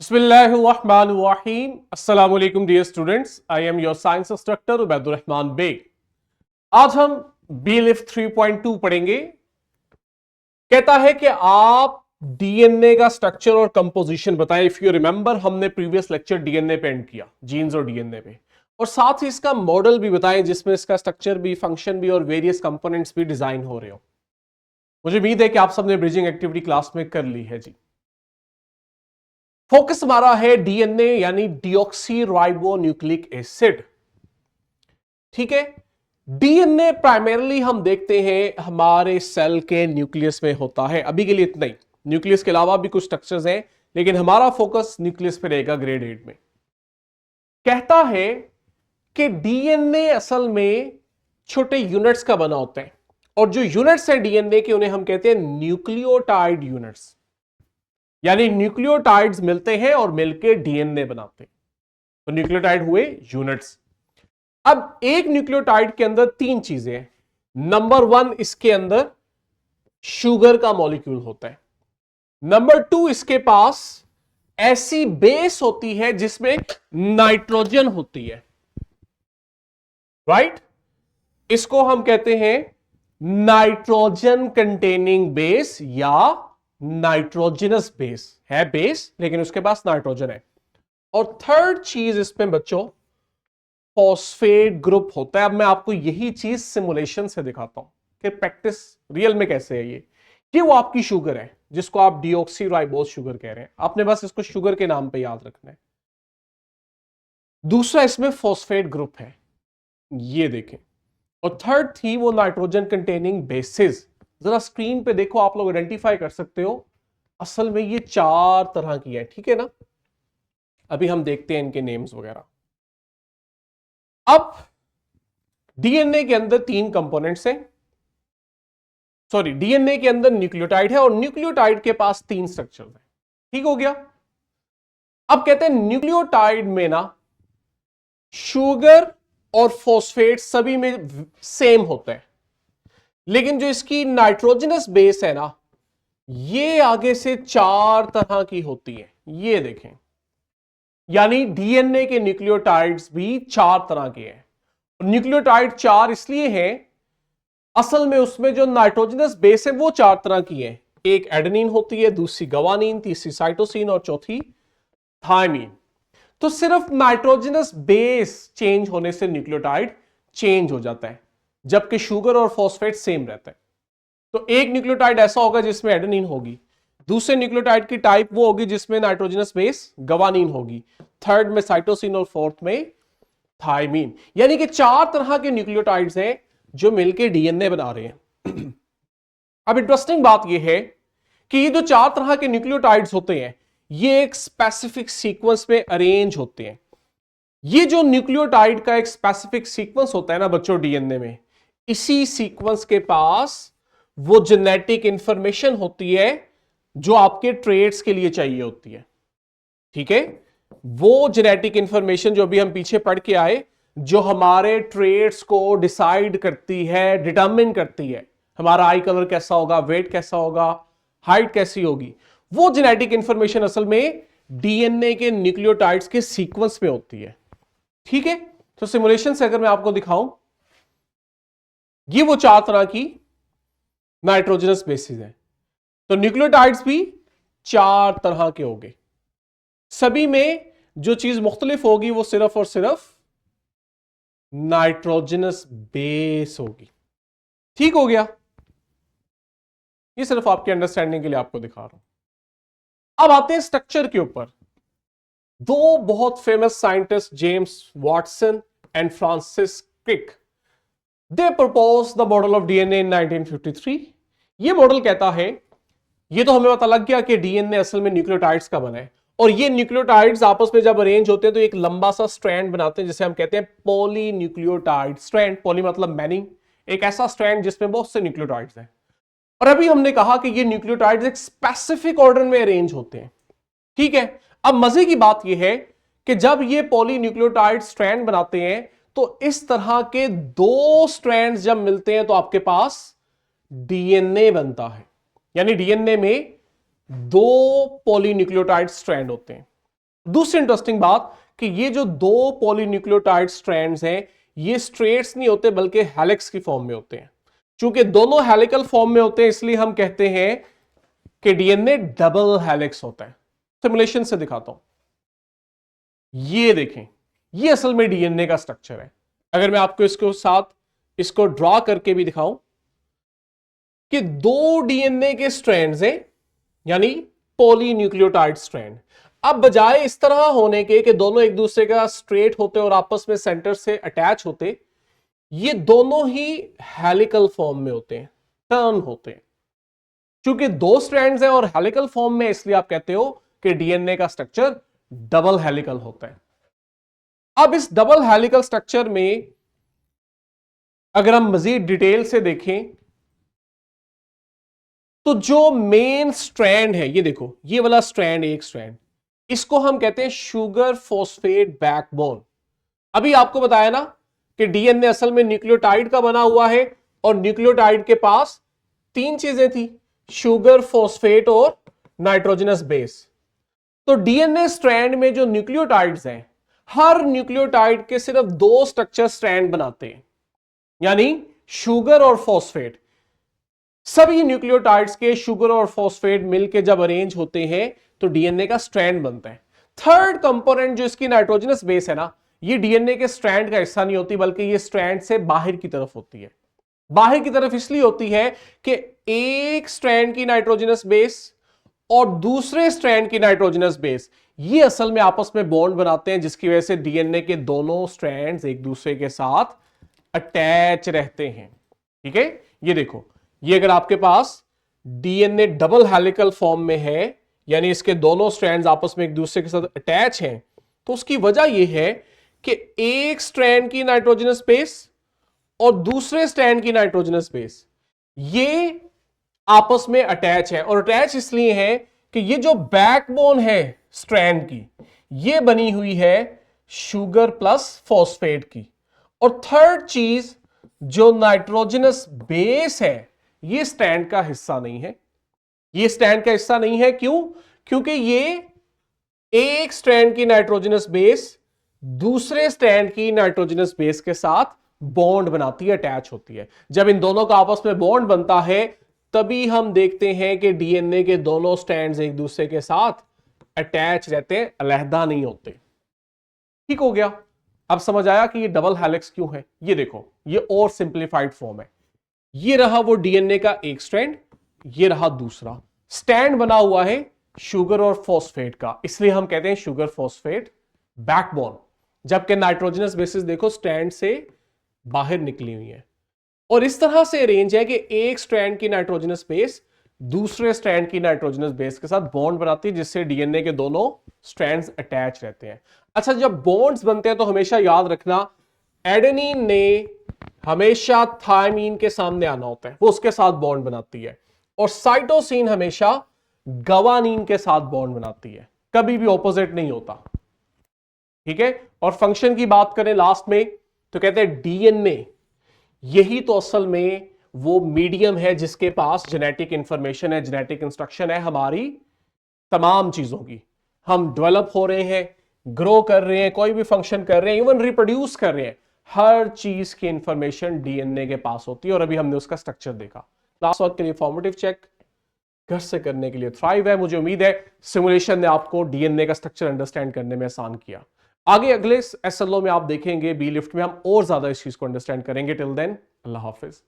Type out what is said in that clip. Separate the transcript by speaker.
Speaker 1: बिस्मिल्लाहिर्रहमानिर्रहीम। अस्सलाम वालेकुम dear students, I am your science instructor Ubaidur Rahman Baig. आज हम बीलिफ 3.2 पढ़ेंगे। कहता है कि आप डीएनए का स्ट्रक्चर और कंपोजिशन बताएं। इफ यू रिमेंबर, हमने प्रीवियस लेक्चर डीएनए पे एंड किया, जीन्स और डीएनए पे, और साथ ही इसका मॉडल भी बताएं जिसमें इसका स्ट्रक्चर भी, फंक्शन भी और वेरियस कंपोनेंट्स भी डिजाइन हो रहे हो। मुझे उम्मीद है कि आप सबने ब्रिजिंग एक्टिविटी क्लास में कर ली है जी। फोकस हमारा है डीएनए यानी डिऑक्सी राइबो न्यूक्लिक एसिड। ठीक है, डीएनए प्राइमरली हम देखते हैं हमारे सेल के न्यूक्लियस में होता है। अभी के लिए इतना ही, न्यूक्लियस के अलावा भी कुछ स्ट्रक्चर्स हैं, लेकिन हमारा फोकस न्यूक्लियस पे रहेगा ग्रेड 8 में। कहता है कि डीएनए असल में छोटे यूनिट्स का बना होता है, और जो यूनिट्स हैं डीएनए के उन्हें हम कहते हैं न्यूक्लियोटाइड यूनिट्स, यानी न्यूक्लियोटाइड्स मिलते हैं और मिलकर डीएनए बनाते हैं, तो न्यूक्लियोटाइड हुए यूनिट्स। अब एक न्यूक्लियोटाइड के अंदर तीन चीजें हैं। नंबर 1, इसके अंदर शुगर का मॉलिक्यूल होता है। नंबर 2, इसके पास ऐसी बेस होती है जिसमें नाइट्रोजन होती है, राइट? इसको हम कहते हैं नाइट्रोजन कंटेनिंग बेस या नाइट्रोजनस बेस। है बेस, लेकिन उसके पास नाइट्रोजन है। और थर्ड चीज इसमें बच्चों फॉस्फेट ग्रुप होता है। अब मैं आपको यही चीज सिमुलेशन से दिखाता हूं कि प्रैक्टिस रियल में कैसे है। ये वो आपकी शुगर है जिसको आप डिऑक्सी राइबोज शुगर कह रहे हैं। आपने बस इसको शुगर के नाम पे याद रखना है। दूसरा, इसमें फॉस्फेट ग्रुप है, ये देखें। और थर्ड थी वो नाइट्रोजन कंटेनिंग बेसिस। जरा स्क्रीन पे देखो, आप लोग आइडेंटिफाई कर सकते हो। असल में ये 4 तरह की है, ठीक है ना? अभी हम देखते हैं इनके नेम्स वगैरह। अब डीएनए के अंदर 3 कंपोनेंट्स हैं। सॉरी, डीएनए के अंदर न्यूक्लियोटाइड है और न्यूक्लियोटाइड के पास 3 स्ट्रक्चर्स हैं। ठीक हो गया? अब कहते हैं न्यूक्लियोटाइड में ना शुगर और फॉस्फेट सभी में सेम होता है, लेकिन जो इसकी नाइट्रोजनस बेस है ना, ये आगे से 4 तरह की होती है। ये देखें, यानी डीएनए के न्यूक्लियोटाइड्स भी 4 तरह के हैं। न्यूक्लियोटाइड 4 इसलिए हैं, असल में उसमें जो नाइट्रोजनस बेस है वो 4 तरह की है। एक एडेनिन होती है, दूसरी गवानीन, तीसरी साइटोसिन और चौथी थायमीन। तो सिर्फ नाइट्रोजनस बेस चेंज होने से न्यूक्लियोटाइड चेंज हो जाता है, जबकि शुगर और फॉस्फेट सेम रहता है। तो एक न्यूक्लियोटाइड ऐसा होगा जिसमें एडेनिन होगी, दूसरे न्यूक्लियोटाइड की टाइप वो होगी जिसमें नाइट्रोजनस बेस गवानीन होगी, थर्ड में साइटोसिन और फोर्थ में थायमीन। यानी कि 4 तरह के न्यूक्लियोटाइड्स हैं जो मिलकर डीएनए बना रहे हैं। अब इंटरेस्टिंग बात यह है कि ये जो 4 तरह के न्यूक्लियोटाइड्स होते हैं, ये एक स्पेसिफिक सीक्वेंस में अरेंज होते हैं। ये जो न्यूक्लियोटाइड का एक स्पेसिफिक सीक्वेंस होता है ना बच्चों डीएनए में, इसी सीक्वेंस के पास वो जेनेटिक इंफॉर्मेशन होती है जो आपके ट्रेड्स के लिए चाहिए होती है। ठीक है, वो जेनेटिक इंफॉर्मेशन जो अभी हम पीछे पढ़ के आए, जो हमारे ट्रेड्स को डिसाइड करती है, डिटरमिन करती है, हमारा आई कलर कैसा होगा, वेट कैसा होगा, हाइट कैसी होगी, वो जेनेटिक इंफॉर्मेशन असल में डीएनए के न्यूक्लियोटाइड्स के सीक्वेंस में होती है। ठीक है, तो सिमुलेशन से अगर मैं आपको दिखाऊं, ये वो 4 तरह की नाइट्रोजनस बेसिस हैं। तो न्यूक्लियोटाइड्स भी 4 तरह के होंगे। सभी में जो चीज मुख्तलिफ होगी वो सिर्फ और सिर्फ नाइट्रोजनस बेस होगी। ठीक हो गया? ये सिर्फ आपके अंडरस्टैंडिंग के लिए आपको दिखा रहा हूं। अब आते हैं स्ट्रक्चर के ऊपर। 2 बहुत famous scientist, James Watson and Francis Crick, they propose the model of DNA in 1953। ये मॉडल कहता है, ये तो हमें पता लग गया कि डीएनए असल में न्यूक्लियोटाइड्स का बना है, और ये न्यूक्लियोटाइड्स आपस में जब अरेंज होते हैं तो एक लंबा सा स्ट्रैंड बनाते हैं जिसे हम कहते हैं पॉलीन्यूक्लियोटाइड स्ट्रैंड। पॉली मतलब मैनी, एक ऐसा स्ट्रैंड जिसमें बहुत से न्यूक्लियोटाइड्स हैं। और अभी हमने कहा कि ये न्यूक्लियोटाइड्स एक स्पेसिफिक ऑर्डर में अरेंज होते हैं। ठीक है, अब मजे की बात यह है कि जब ये पॉलीन्यूक्लियोटाइड स्ट्रैंड बनाते हैं तो इस तरह के 2 स्ट्रैंड्स जब मिलते हैं तो आपके पास डीएनए बनता है। यानी डीएनए में 2 पॉलीन्यूक्लियोटाइड स्ट्रैंड होते हैं। दूसरी इंटरेस्टिंग बात कि ये जो दो पॉलीन्यूक्लियोटाइड स्ट्रैंड्स हैं, ये स्ट्रेट्स नहीं होते बल्कि हेलिक्स की फॉर्म में होते हैं। चूंकि दोनों हेलिकल फॉर्म में होते हैं इसलिए हम कहते हैं कि डीएनए डबल हेलिक्स होता है। सिमुलेशन से दिखाता हूं, ये देखें, ये असल में डीएनए का स्ट्रक्चर है। अगर मैं आपको इसके साथ इसको ड्रॉ करके भी दिखाऊं कि दो डीएनए के स्ट्रैंड्स हैं, यानी पॉलीन्यूक्लियोटाइड स्ट्रैंड। अब बजाय इस तरह होने के कि दोनों एक दूसरे का स्ट्रेट होते और आपस में सेंटर से अटैच होते, ये दोनों ही हेलिकल फॉर्म में होते हैं, टर्न होते हैं। क्योंकि दो स्ट्रैंड्स हैं और हेलिकल फॉर्म में, इसलिए आप कहते हो कि डीएनए का स्ट्रक्चर डबल हेलिकल होता है। अब इस डबल हेलिकल स्ट्रक्चर में अगर हम मजीद डिटेल से देखें तो जो मेन स्ट्रैंड है, ये देखो, ये वाला स्ट्रैंड, एक स्ट्रैंड, इसको हम कहते हैं शुगर फॉस्फेट बैकबोन। अभी आपको बताया ना कि डीएनए असल में न्यूक्लियोटाइड का बना हुआ है और न्यूक्लियोटाइड के पास तीन चीजें थी, शुगर, फॉस्फेट और नाइट्रोजनस बेस। तो डीएनए स्ट्रैंड में जो न्यूक्लियोटाइड्स हैं, हर न्यूक्लियोटाइड के सिर्फ दो स्ट्रक्चर स्ट्रैंड बनाते हैं, यानी शुगर और फॉस्फेट। सभी न्यूक्लियोटाइड्स के शुगर और फॉस्फेट मिलकर जब अरेंज होते हैं तो डीएनए का स्ट्रैंड बनता है। थर्ड कंपोनेंट जो इसकी नाइट्रोजनस बेस है ना, ये डीएनए के स्ट्रैंड का हिस्सा नहीं होती बल्कि ये स्ट्रैंड से बाहर की तरफ होती है। बाहर की तरफ इसलिए होती है कि एक स्ट्रैंड की नाइट्रोजनस बेस और दूसरे स्ट्रैंड की नाइट्रोजनस बेस, ये असल में आपस में बॉन्ड बनाते हैं, जिसकी वजह से डीएनए के दोनों स्ट्रैंड्स एक दूसरे के साथ अटैच रहते हैं। ठीक है, ये देखो, ये अगर आपके पास डीएनए डबल हेलिकल फॉर्म में है, यानी इसके दोनों स्ट्रैंड्स आपस में एक दूसरे के साथ अटैच हैं, तो उसकी वजह यह है कि एक स्ट्रैंड की नाइट्रोजनस बेस और दूसरे स्ट्रैंड की नाइट्रोजनस बेस, ये आपस में अटैच है। और अटैच इसलिए है कि ये जो बैकबोन है स्ट्रैंड की, ये बनी हुई है शुगर प्लस फॉस्फेट की। और थर्ड चीज, जो नाइट्रोजनस बेस है, ये स्ट्रैंड का हिस्सा नहीं है। ये स्ट्रैंड का हिस्सा नहीं है, क्यों? क्योंकि ये एक स्ट्रैंड की नाइट्रोजनस बेस दूसरे स्ट्रैंड की नाइट्रोजनस बेस के साथ बॉन्ड बनाती है, अटैच होती है। जब इन दोनों का आपस में बॉन्ड बनता है तभी हम देखते हैं कि डीएनए के दोनों स्ट्रैंड्स एक दूसरे के साथ अटैच रहते हैं, अलहदा नहीं होते। ठीक हो गया? अब समझ आया कि ये डबल हेलिक्स क्यों है। ये देखो, ये और सिंप्लीफाइड फॉर्म है। ये रहा वो डीएनए का एक स्ट्रैंड, ये रहा दूसरा स्टैंड बना हुआ है शुगर और फॉस्फेट का, इसलिए हम कहते हैं शुगर फॉस्फेट बैकबोन। जबकि नाइट्रोजनस बेसिस देखो स्ट्रैंड से बाहर निकली हुई है और इस तरह से अरेंज है कि एक स्ट्रैंड की नाइट्रोजनस बेस दूसरे स्ट्रैंड की नाइट्रोजनस बेस के साथ बॉन्ड बनाती है, जिससे डीएनए के दोनों स्ट्रैंड्स अटैच रहते हैं। अच्छा, जब बॉन्ड्स बनते हैं तो हमेशा याद रखना, एडेनिन ने हमेशा थायमीन के सामने आना होता है, वो उसके साथ बॉन्ड बनाती है, और साइटोसिन हमेशा गवानीन के साथ बॉन्ड बनाती है, कभी भी ऑपोजिट नहीं होता। ठीक है, और फंक्शन की बात करें लास्ट में तो कहते हैं डीएनए यही तो असल में वो मीडियम है जिसके पास जेनेटिक इंफॉर्मेशन है, जेनेटिक इंस्ट्रक्शन है हमारी तमाम चीजों की। हम डेवलप हो रहे हैं, ग्रो कर रहे हैं, कोई भी फंक्शन कर रहे हैं, इवन रिप्रोड्यूस कर रहे हैं, हर चीज की इंफॉर्मेशन डीएनए के पास होती है। और अभी हमने उसका स्ट्रक्चर देखा। क्लास वर्क के लिए फॉर्मेटिव चेक घर से करने के लिए थ्राइव है। मुझे उम्मीद है सिमुलेशन ने आपको डीएनए का स्ट्रक्चर अंडरस्टैंड करने में आसान किया। आगे अगले एसएलओ में आप देखेंगे, बी लिफ्ट में हम और ज्यादा इस चीज को अंडरस्टैंड करेंगे। टिल देन, अल्लाह हाफिज।